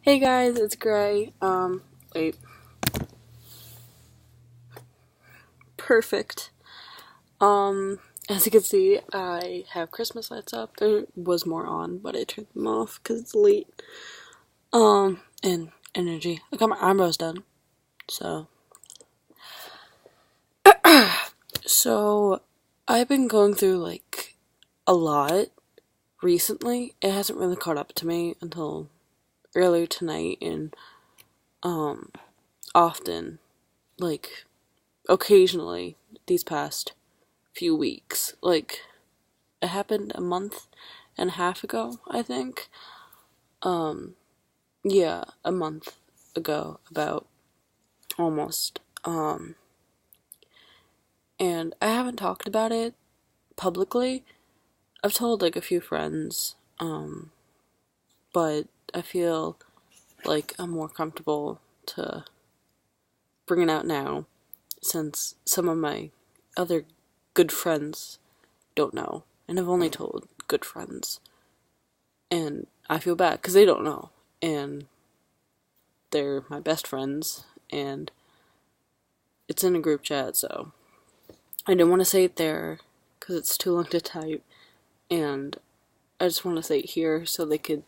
Hey guys, it's Gray. Wait. Perfect. As you can see, I have Christmas lights up. There was more on, but I turned them off because it's late. And energy. I got my eyebrows done. So. So, I've been going through, a lot recently. It hasn't really caught up to me until earlier tonight, and, often, occasionally, these past few weeks. It happened a month and a half ago, I think. Yeah, a month ago, about almost. And I haven't talked about it publicly. I've told a few friends, but I feel like I'm more comfortable to bring it out now since some of my other good friends don't know. And I've only told good friends. And I feel bad because they don't know. And they're my best friends. And it's in a group chat, so I didn't want to say it there because it's too long to type. And I just want to say it here so they could,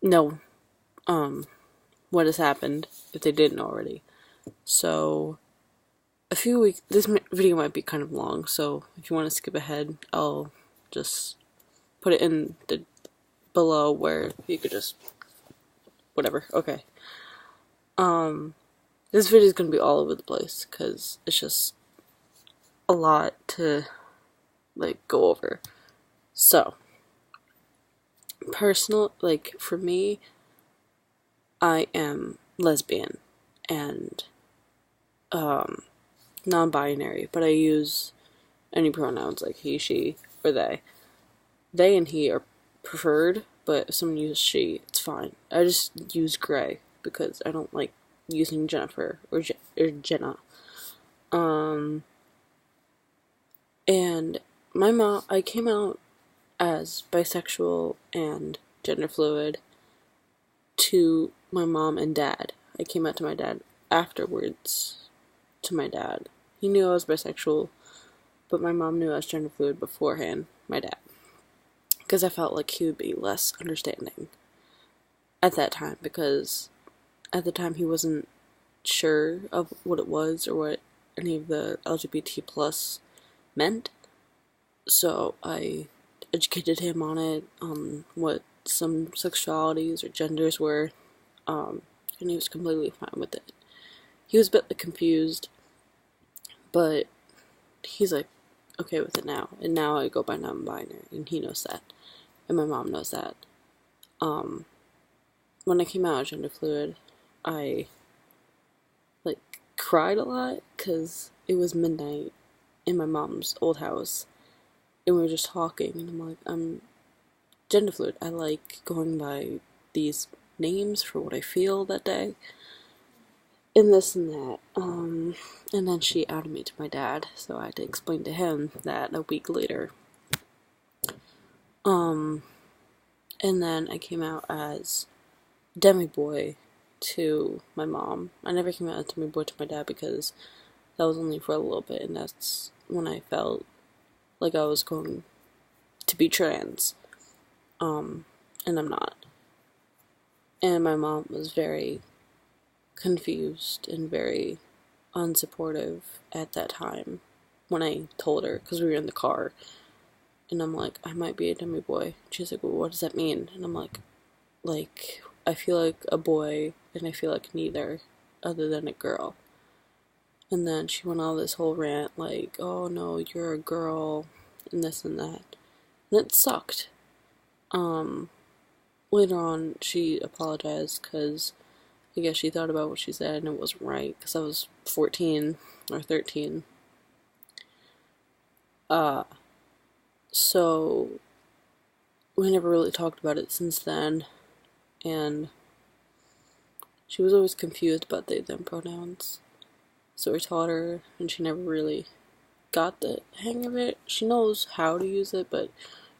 know, what has happened if they didn't already. So, a few weeks, this video might be kind of long, so if you want to skip ahead, I'll just put it in the below where you could just whatever. Okay. This video is gonna be all over the place because it's just a lot to go over. So, for me, I am lesbian and non-binary, but I use any pronouns like he, she, or they. They and he are preferred, but if someone uses she, it's fine. I just use Gray because I don't like using Jennifer or Jenna. And I came out as bisexual and gender fluid to my mom and dad. I came out to my dad afterwards to my dad. He knew I was bisexual, but my mom knew I was gender fluid beforehand, my dad. Because I felt like he would be less understanding at that time, because at the time he wasn't sure of what it was or what any of the LGBT plus meant. So I educated him on it, what some sexualities or genders were, and he was completely fine with it. He was a bit confused, but he's okay with it now. And now I go by non-binary, and he knows that, and my mom knows that. When I came out as gender fluid, I cried a lot because it was midnight in my mom's old house, and we were just talking, and I'm like, I'm gender fluid. I like going by these names for what I feel that day, and this and that. And then she outed me to my dad, so I had to explain to him that a week later. And then I came out as Demi Boy to my mom. I never came out as Demi Boy to my dad because that was only for a little bit, and that's when I felt like I was going to be trans. And I'm not. And my mom was very confused and very unsupportive at that time when I told her, because we were in the car, and I'm like, I might be a Demi Boy. She's like, well, what does that mean? And I'm like, I feel like a boy, and I feel like neither, other than a girl. And then she went on this whole rant, like, oh no, you're a girl, and this and that. And it sucked. Later on, she apologized, because I guess she thought about what she said, and it wasn't right, because I was 14 or 13. So, we never really talked about it since then, and she was always confused about they, them pronouns. So I taught her, and she never really got the hang of it. She knows how to use it, but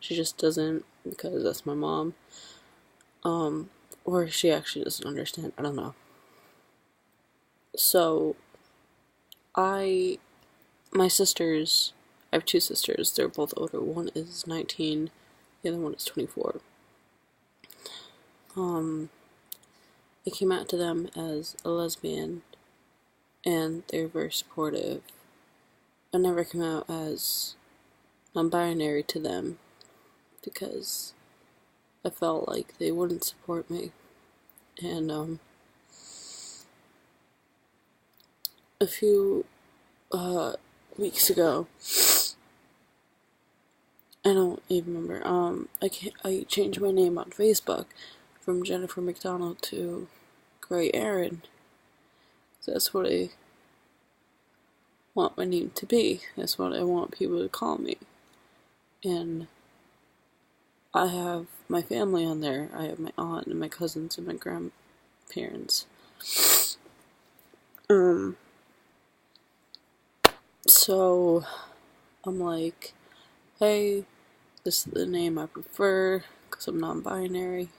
she just doesn't because that's my mom. Or she actually doesn't understand. I don't know. So, my sisters, I have two sisters. They're both older. One is 19, the other one is 24. I came out to them as a lesbian, and they're very supportive. I never came out as non-binary to them because I felt like they wouldn't support me. And a few weeks ago, I don't even remember. I changed my name on Facebook from Jennifer McDonald to Gray Aaron. That's what I want my name to be. That's what I want people to call me. And I have my family on there. I have my aunt and my cousins and my grandparents. So I'm like, hey, this is the name I prefer because I'm non-binary.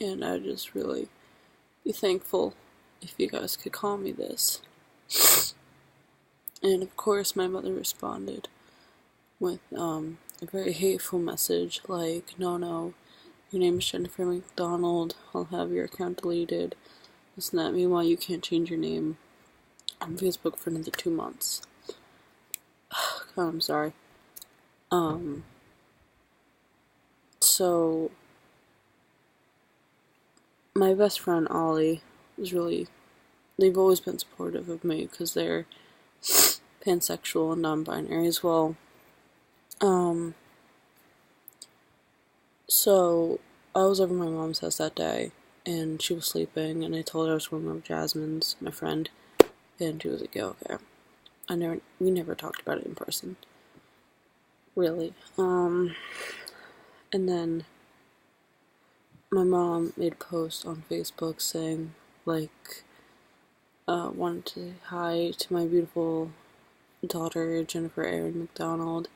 And I'd just really be thankful if you guys could call me this. And of course, my mother responded with a very hateful message like, no, your name is Jennifer McDonald, I'll have your account deleted, this and that. Meanwhile, you can't change your name on Facebook for another 2 months. God, I'm sorry. So my best friend Ollie was they've always been supportive of me because they're pansexual and non-binary as well. So I was over at my mom's house that day, and she was sleeping, and I told her I was going over Jasmine's, my friend, and she was like, yeah, okay. We never talked about it in person. Really. And then my mom made a post on Facebook saying, like, wanted to say hi to my beautiful daughter, Jennifer Aaron McDonald,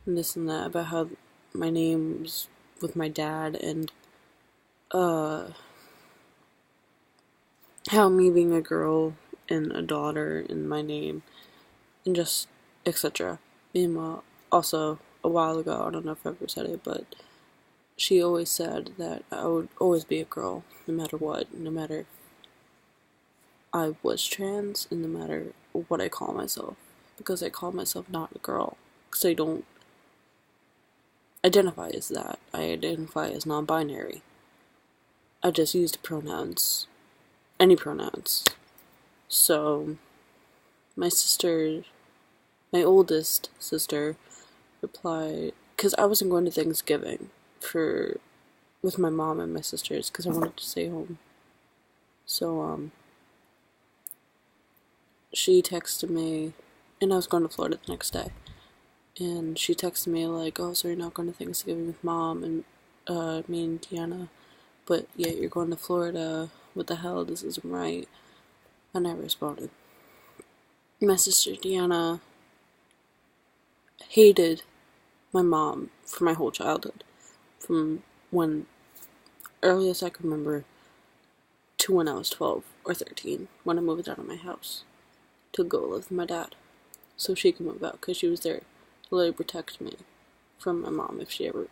and this and that, about how my name was with my dad, and, how me being a girl and a daughter in my name, and just etc. Meanwhile, also, a while ago, I don't know if I ever said it, but she always said that I would always be a girl, no matter what, no matter if I was trans, and no matter what I call myself, because I call myself not a girl, because I don't identify as that. I identify as non-binary. I just use the pronouns, any pronouns. So, my oldest sister, replied, because I wasn't going to Thanksgiving with my mom and my sisters, because I wanted to stay home. So, she texted me, and I was going to Florida the next day, and she texted me like, oh, so you're not going to Thanksgiving with mom and me and Deanna, but yet you're going to Florida, what the hell, this isn't right. I never responded. My sister Deanna hated my mom for my whole childhood, from when earliest I can remember to when I was 12 or 13, when I moved out of my house to go live with my dad, so she could move out, because she was there to literally protect me from my mom if she ever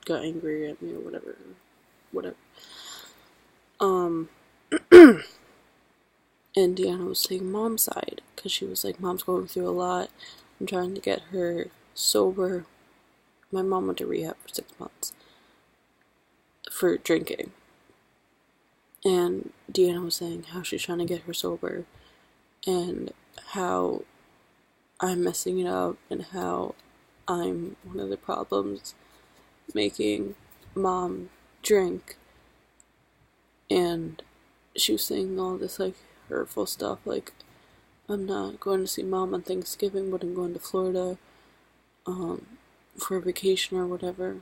got angry at me or whatever. And Deanna was taking mom's side, because she was like, mom's going through a lot, I'm trying to get her sober. My mom went to rehab for 6 months for drinking, and Deanna was saying how she's trying to get her sober, and how I'm messing it up, and how I'm one of the problems making mom drink. And she was saying all this like hurtful stuff, like, I'm not going to see mom on Thanksgiving, but I'm going to Florida for a vacation or whatever,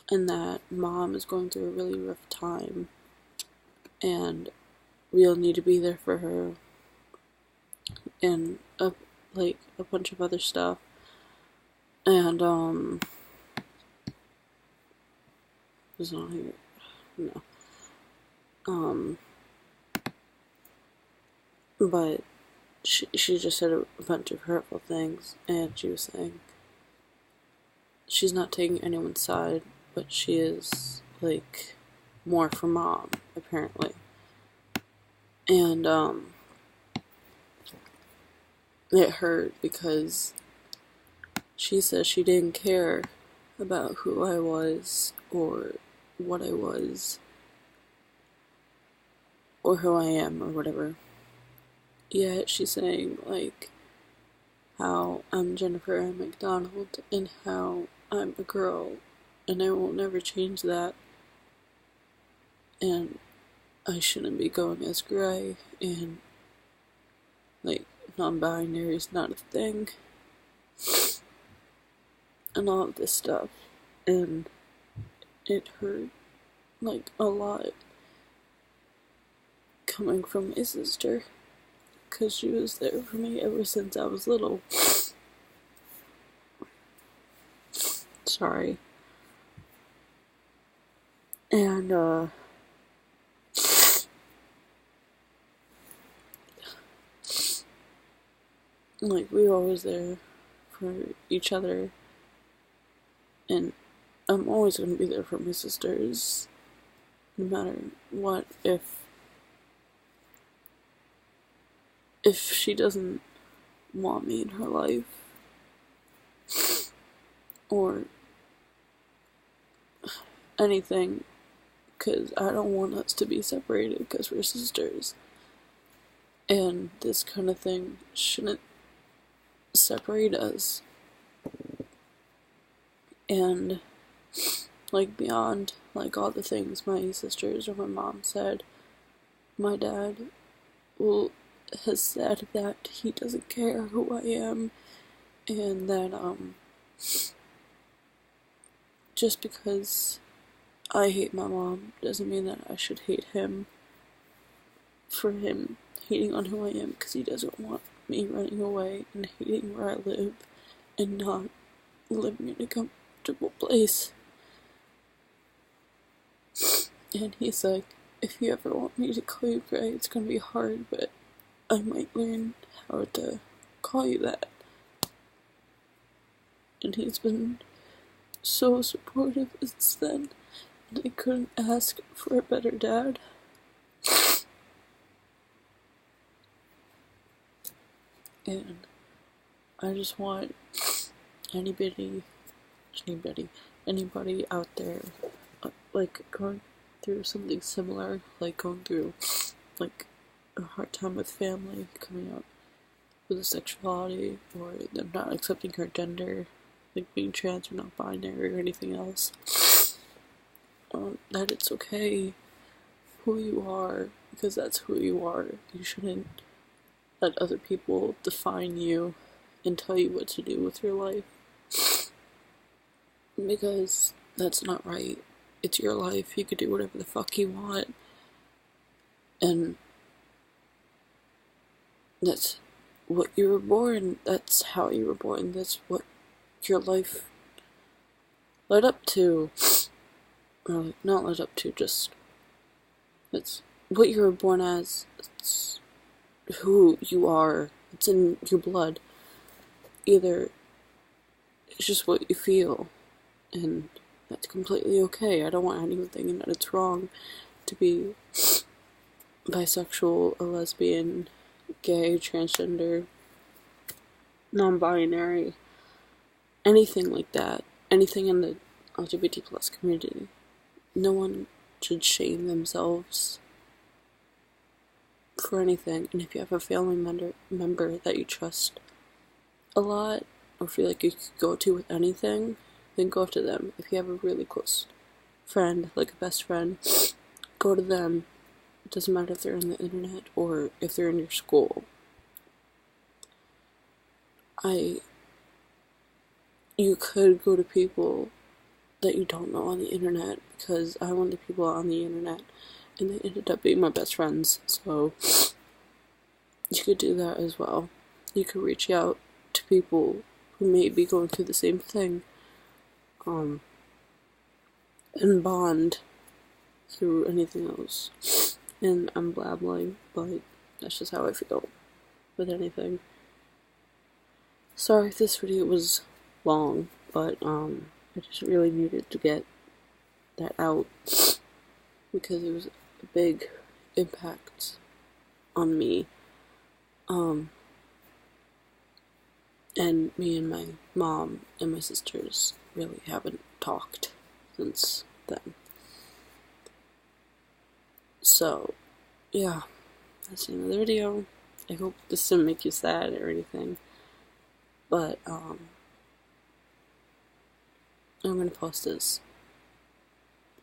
and that mom is going through a really rough time, and we'll need to be there for her, and a bunch of other stuff. And, was not here. No. But she just said a bunch of hurtful things, and she was saying she's not taking anyone's side, but she is, like, more for mom, apparently. And, it hurt because she says she didn't care about who I was, or what I was, or who I am, or whatever. Yet she's saying, like, how I'm Jennifer Ann McDonald, and how I'm a girl, and I will never change that, and I shouldn't be going as gray, and, like, non-binary is not a thing, and all of this stuff. And it hurt, like, a lot coming from my sister, because she was there for me ever since I was little. Sorry. And, like, we were always there for each other, and I'm always gonna be there for my sisters, no matter what. If she doesn't want me in her life, or anything, because I don't want us to be separated because we're sisters, and this kind of thing shouldn't separate us. And, like, beyond, like, all the things my sisters or my mom said, my dad has said that he doesn't care who I am, and that, just because I hate my mom doesn't mean that I should hate him for him hating on who I am, because he doesn't want me running away and hating where I live and not living in a comfortable place. And he's like, if you ever want me to call you Gray, it's gonna be hard, but I might learn how to call you that. And he's been so supportive since then, and I couldn't ask for a better dad. And I just want anybody out there, like, going through something similar, like going through, like, a hard time with family, coming out with a sexuality, or them not accepting her gender, like being trans or not binary or anything else, that it's okay who you are, because that's who you are. You shouldn't let other people define you and tell you what to do with your life, because that's not right. It's your life. You can do whatever the fuck you want, and that's what you were born. That's how you were born. That's what your life led up to. Or, like, not led up to, just, it's what you were born as. It's who you are. It's in your blood. Either it's just what you feel, and that's completely okay. I don't want anyone thinking that it's wrong to be bisexual, a lesbian, gay, transgender, non-binary, anything like that, anything in the LGBT plus community. No one should shame themselves for anything. And if you have a family member that you trust a lot, or feel like you could go to with anything, then go to them. If you have a really close friend, like a best friend, go to them. It doesn't matter if they're on the internet or if they're in your school. You could go to people that you don't know on the internet, because I went to people on the internet and they ended up being my best friends, so you could do that as well. You could reach out to people who may be going through the same thing, and bond through anything else. And I'm blabbling, but that's just how I feel with anything. Sorry if this video was long, but I just really needed to get that out because it was a big impact on me. And me and my mom and my sisters really haven't talked since then. So, yeah, that's the end of the video. I hope this didn't make you sad or anything. But, I'm gonna post this,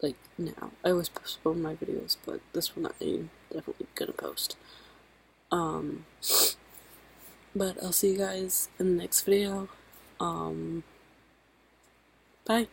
like, now. I always postpone my videos, but this one I'm definitely gonna post. But I'll see you guys in the next video. Bye.